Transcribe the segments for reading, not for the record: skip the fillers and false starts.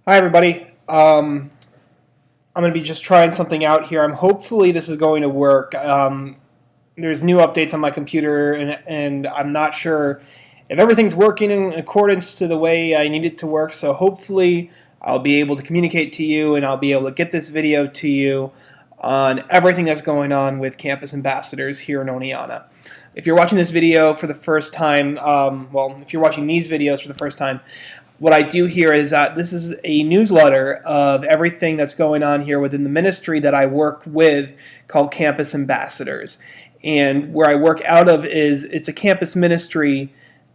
Hi everybody. I'm going to be just trying something out here. Hopefully this is going to work. There's new updates on my computer and I'm not sure if everything's working in accordance to the way I need it to work. So hopefully I'll be able to communicate to you and I'll be able to get this video to you on everything that's going on with Campus Ambassadors here in Oneonta. If you're watching this video for the first time, if you're watching these videos for the first time, what I do here is this is a newsletter of everything that's going on here within the ministry that I work with called Campus Ambassadors. And where I work out of it's a campus ministry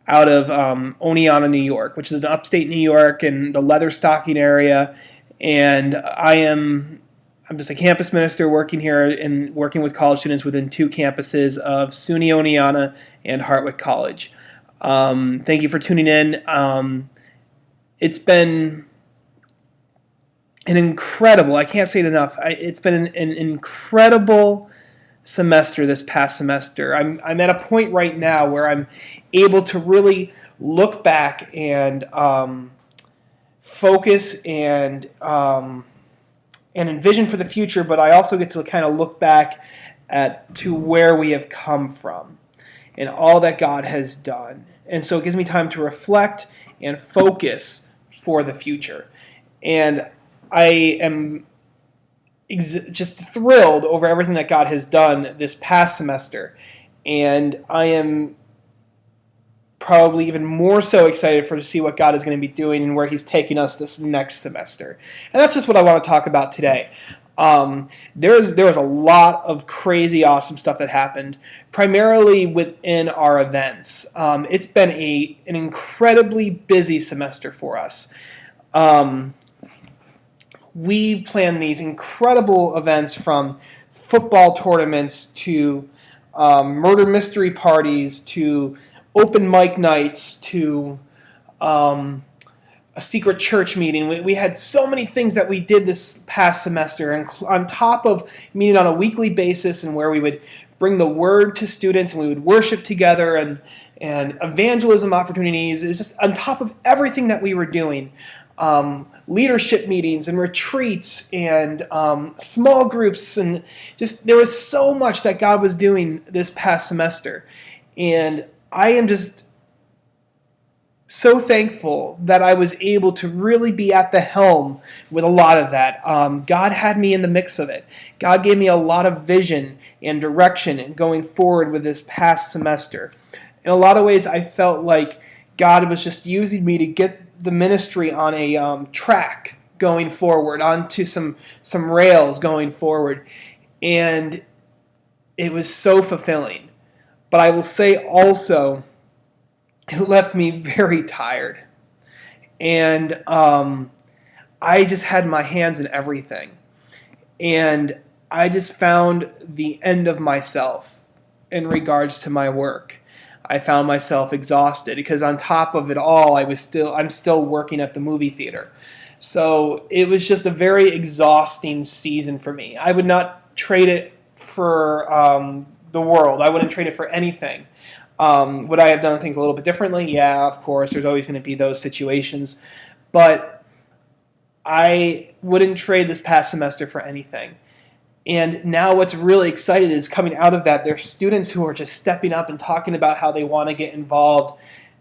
out of Oneonta, New York, which is in upstate New York in the leather stocking area. And I'm just a campus minister working here and working with college students within two campuses of SUNY Oneonta and Hartwick College. Thank you for tuning in. It's been an incredible, I can't say it enough, it's been an incredible semester this past semester. I'm at a point right now where I'm able to really look back and focus and envision for the future, but I also get to kind of look back to where we have come from and all that God has done. And so it gives me time to reflect and focus for the future. And I am just thrilled over everything that God has done this past semester. And I am probably even more so excited to see what God is going to be doing and where He's taking us this next semester. And that's just what I want to talk about today. There was a lot of crazy, awesome stuff that happened, primarily within our events. It's been an incredibly busy semester for us. We plan these incredible events from football tournaments to murder mystery parties to open mic nights to a secret church meeting. We had so many things that we did this past semester, and on top of meeting on a weekly basis and where we would bring the word to students and we would worship together and evangelism opportunities, is just on top of everything that we were doing. Leadership meetings and retreats and small groups, and just there was so much that God was doing this past semester, and I am just so thankful that I was able to really be at the helm with a lot of that. God had me in the mix of it. God gave me a lot of vision and direction going forward with this past semester. In a lot of ways, I felt like God was just using me to get the ministry on a track going forward, onto some rails going forward. And it was so fulfilling. But I will say also, it left me very tired. And I just had my hands in everything. And I just found the end of myself in regards to my work. I found myself exhausted because on top of it all, I'm still working at the movie theater. So it was just a very exhausting season for me. I would not trade it for the world. I wouldn't trade it for anything. Would I have done things a little bit differently? Yeah, of course. There's always going to be those situations. But I wouldn't trade this past semester for anything. And now what's really exciting is coming out of that, there's students who are just stepping up and talking about how they want to get involved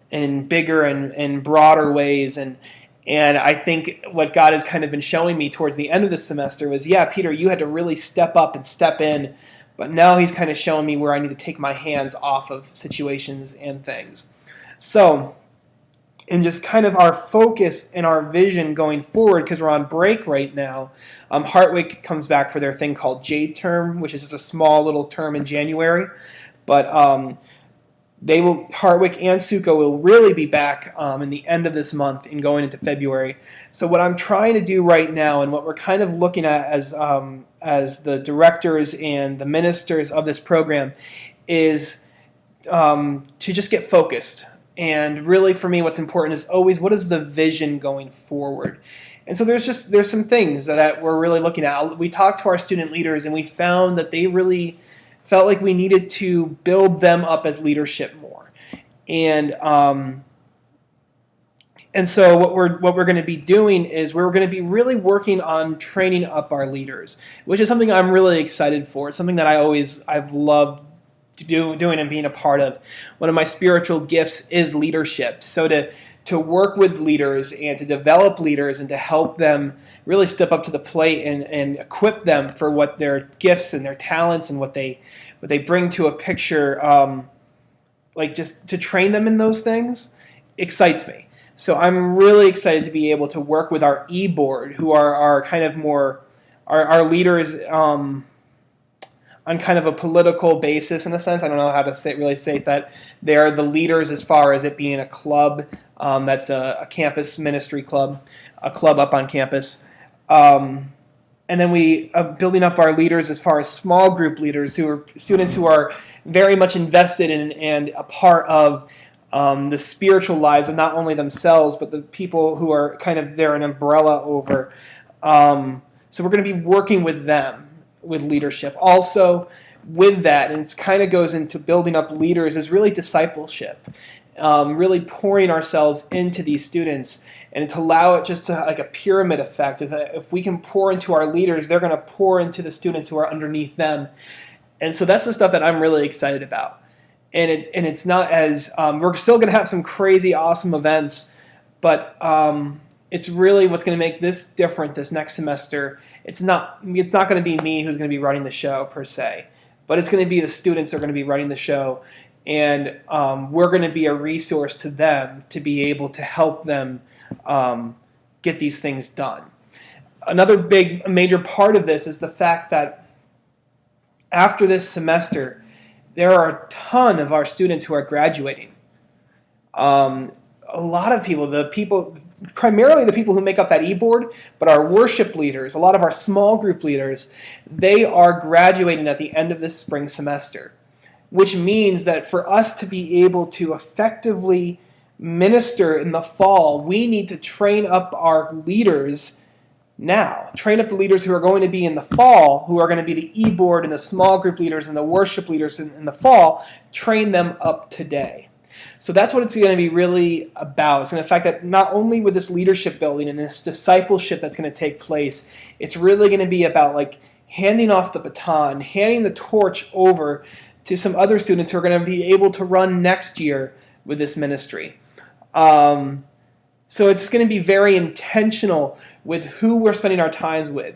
in bigger and broader ways. And I think what God has kind of been showing me towards the end of the semester was, yeah, Peter, you had to really step up and step in. But now He's kind of showing me where I need to take my hands off of situations and things. So, and just kind of our focus and our vision going forward, because we're on break right now. Hartwick comes back for their thing called J-term, which is just a small little term in January. But Hartwick and Suco will really be back in the end of this month and going into February. So what I'm trying to do right now, and what we're kind of looking at as the directors and the ministers of this program, is to just get focused. And really, for me, what's important is always, what is the vision going forward? And so there's some things that we're really looking at. We talked to our student leaders, and we found that they really felt like we needed to build them up as leadership more. And And so what we're going to be doing is we're going to be really working on training up our leaders, which is something I'm really excited for. It's something that I've loved doing and being a part of. One of my spiritual gifts is leadership. So to work with leaders and to develop leaders and to help them really step up to the plate and equip them for what their gifts and their talents and what they bring to a picture, like just to train them in those things, excites me. So I'm really excited to be able to work with our e-board, who are our kind of more our leaders on kind of a political basis in a sense. I don't know how to really say that. They're the leaders as far as it being a club that's a campus ministry club, a club up on campus. And then we are building up our leaders as far as small group leaders, who are students who are very much invested in and a part of the spiritual lives of not only themselves, but the people who are kind of they're an umbrella over. So we're going to be working with them with leadership. Also, with that, and it kind of goes into building up leaders, is really discipleship, really pouring ourselves into these students, and to allow it just to like a pyramid effect. If we can pour into our leaders, they're going to pour into the students who are underneath them. And so that's the stuff that I'm really excited about. And it's not as we're still going to have some crazy awesome events, but it's really what's going to make this different this next semester. It's not going to be me who's going to be running the show per se, but it's going to be the students that are going to be running the show, and we're going to be a resource to them to be able to help them get these things done. Another major part of this is the fact that after this semester, there are a ton of our students who are graduating. A lot of people, primarily the people who make up that e-board, but our worship leaders, a lot of our small group leaders, they are graduating at the end of this spring semester, which means that for us to be able to effectively minister in the fall, we need to train up our leaders now. Train up the leaders who are going to be in the fall, who are going to be the e-board and the small group leaders and the worship leaders in the fall. Train them up today. So that's what it's going to be really about. And the fact that not only with this leadership building and this discipleship that's going to take place, it's really going to be about like handing off the baton, handing the torch over to some other students who are going to be able to run next year with this ministry. So it's going to be very intentional with who we're spending our times with.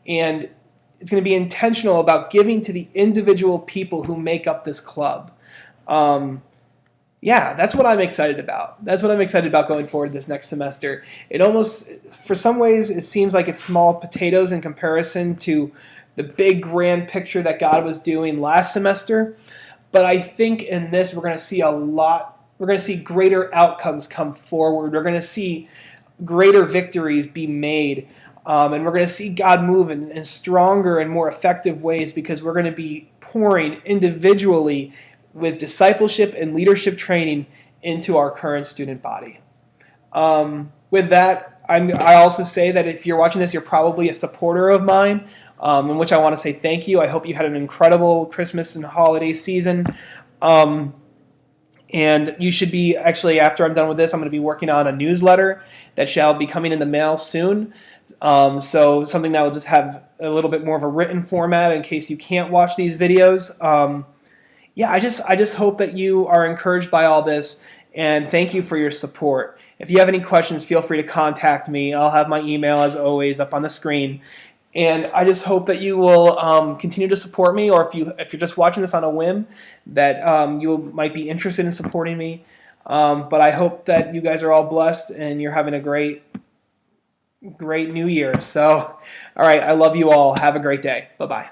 And it's going to be intentional about giving to the individual people who make up this club. Yeah, that's what I'm excited about. That's what I'm excited about going forward this next semester. It almost, for some ways, it seems like it's small potatoes in comparison to the big grand picture that God was doing last semester. But I think in this, we're going to see a lot. We're going to see greater outcomes come forward. We're going to see greater victories be made. And we're going to see God move in stronger and more effective ways, because we're going to be pouring individually with discipleship and leadership training into our current student body. With that, I also say that if you're watching this, you're probably a supporter of mine, in which I want to say thank you. I hope you had an incredible Christmas and holiday season. And you should be, actually, after I'm done with this, I'm going to be working on a newsletter that shall be coming in the mail soon. So something that will just have a little bit more of a written format in case you can't watch these videos. Yeah, I just hope that you are encouraged by all this, and thank you for your support. If you have any questions, feel free to contact me. I'll have my email, as always, up on the screen. And I just hope that you will continue to support me, or if you're just watching this on a whim, that you might be interested in supporting me. But I hope that you guys are all blessed and you're having a great new year. So, all right, I love you all. Have a great day. Bye-bye.